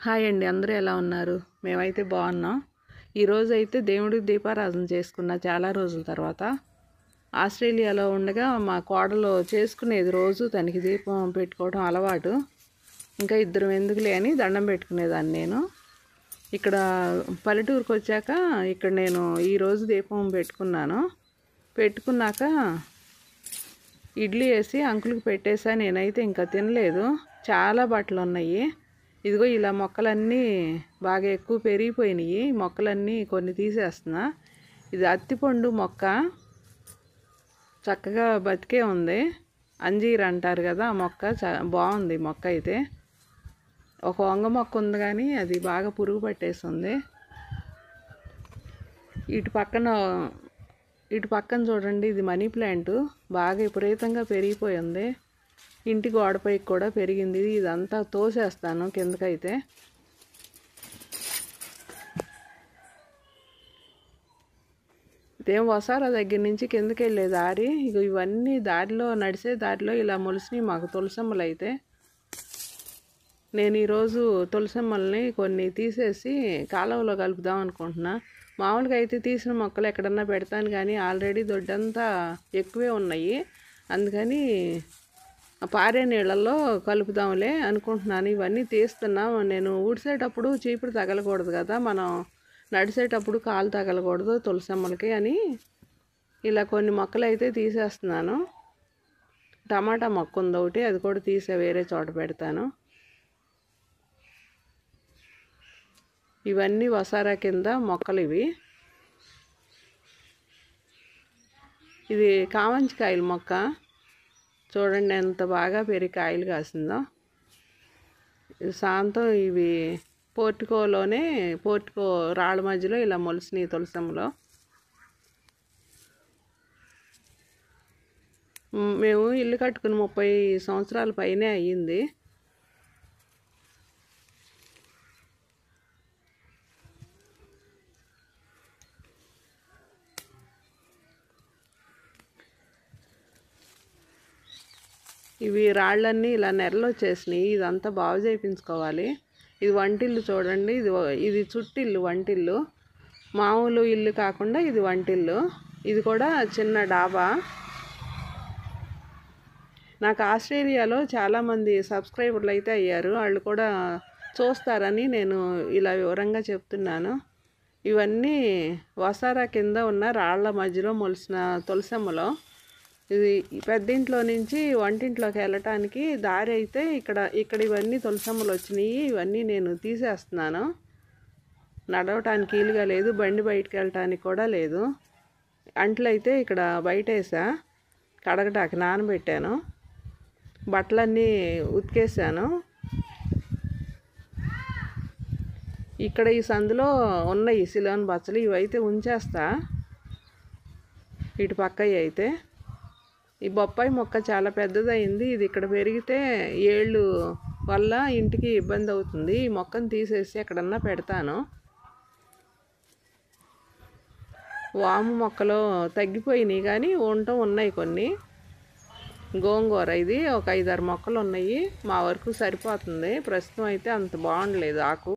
Hi అండి, అందరూ ఎలా ఉన్నారు? మేమైతే బాగున్నాం. ఈరోజైతే దేవుడికి దీపారాధన చేసుకున్న చాలా రోజుల తర్వాత. ఆస్ట్రేలియాలో ఉండగా మా కోడలు చేసుకునేది, రోజు తనకి దీపం పెట్టుకోవడం అలవాటు. ఇంకా ఇద్దరం ఎందుకులే అని దండం పెట్టుకునేదాన్ని నేను. ఇక్కడ పల్లెటూరుకు వచ్చాక ఇక్కడ నేను ఈరోజు దీపం పెట్టుకున్నాను. పెట్టుకున్నాక ఇడ్లీ వేసి అంకుల్కి పెట్టేసా. నేనైతే ఇంకా తినలేదు. చాలా బట్టలు ఉన్నాయి. ఇదిగో ఇలా మొక్కలన్నీ బాగా ఎక్కువ పెరిగిపోయినాయి. మొక్కలన్నీ కొన్ని తీసేస్తున్నా. ఇది అత్తిపండు మొక్క, చక్కగా బతికే ఉంది. అంజీర్ అంటారు కదా, ఆ మొక్క బాగుంది. మొక్క అయితే ఒక వంగ మొక్క ఉంది కానీ అది బాగా పురుగు పట్టేస్తుంది. ఇటు పక్కన చూడండి, ఇది మనీ ప్లాంట్ బాగా విపరీతంగా పెరిగిపోయింది. ఇంటి గోడపైకి కూడా పెరిగింది. ఇదంతా తోసేస్తాను కిందకైతే. ఇదేం వసారా దగ్గర నుంచి కిందకి వెళ్ళే దారి. ఇక ఇవన్నీ దారిలో, నడిచే దారిలో ఇలా మొలిసినాయి మాకు తులసమ్మలు. అయితే నేను ఈరోజు తులసమ్మల్ని కొన్ని తీసేసి కాలువలో కలుపుదాం అనుకుంటున్నా. మామూలుగా అయితే తీసిన మొక్కలు ఎక్కడన్నా పెడతాను కానీ ఆల్రెడీ దొడ్డంతా ఎక్కువే ఉన్నాయి. అందుకని పారే నీళ్ళల్లో కలుపుదాంలే అనుకుంటున్నాను. ఇవన్నీ తీస్తున్నాం. నేను ఊడ్చేటప్పుడు చీపురు తగలకూడదు కదా, మనం నడిచేటప్పుడు కాలు తగలకూడదు తులసమ్మలకి అని ఇలా కొన్ని మొక్కలు అయితే తీసేస్తున్నాను. టమాటా మొక్క ఉంది ఒకటి, అది కూడా తీసే వేరే చోట పెడతాను. ఇవన్నీ వసారా కింద మొక్కలు ఇవి. ఇది కామంచికాయల మొక్క చూడండి, ఎంత బాగా పెరిగి కాయలు కాసిందో. సాంతం ఇవి పోర్టికో రాళ్ళ మధ్యలో ఇలా మొలిసినాయి తులసమ్మలో. మేము ఇల్లు కట్టుకుని 30 సంవత్సరాల పైనే అయ్యింది. ఇవి రాళ్ళన్నీ ఇలా నెరలు వచ్చేసినాయి. ఇదంతా బాగు చేయించుకోవాలి. ఇది వంటిల్లు చూడండి, ఇది చుట్టిల్లు, వంటిల్లు. మామూలు ఇల్లు కాకుండా ఇది వంటిల్లు. ఇది కూడా చిన్న డాబా. నాకు ఆస్ట్రేలియాలో చాలామంది సబ్స్క్రైబర్లు అయితే అయ్యారు. వాళ్ళు కూడా చూస్తారని నేను ఇలా వివరంగా చెప్తున్నాను. ఇవన్నీ వసారా కింద ఉన్న రాళ్ల మధ్యలో మొలిసిన తులసమ్మలో. ఇది పెద్దింట్లో నుంచి వంటింట్లోకి వెళ్ళటానికి దారి అయితే ఇక్కడ ఇవన్నీ తులసమ్మలు వచ్చినాయి. ఇవన్నీ నేను తీసేస్తున్నాను. నడవటానికి వీలుగా లేదు, బండి బయటకు వెళ్ళటానికి కూడా లేదు. అంట్లు అయితే ఇక్కడ బయట వేసా, కడగటానికి నానబెట్టాను. బట్టలన్నీ ఉతికేసాను. ఇక్కడ ఈ సందులో ఉన్నాయి సిలోన్ బచ్చలు, ఇవైతే ఉంచేస్తా. ఇటు పక్క అయితే ఈ బొప్పాయి మొక్క చాలా పెద్దదైంది. ఇది ఇక్కడ పెరిగితే ఏళ్ళు వల్ల ఇంటికి ఇబ్బంది అవుతుంది. ఈ మొక్కను తీసేసి ఎక్కడన్నా పెడతాను. వాము మొక్కలు తగ్గిపోయినాయి కానీ ఉన్నాయి కొన్ని. గోంగూర ఇది ఒక 5-6 మొక్కలు ఉన్నాయి. మా వరకు సరిపోతుంది. ప్రస్తుతం అయితే అంత బాగుండలేదు ఆకు.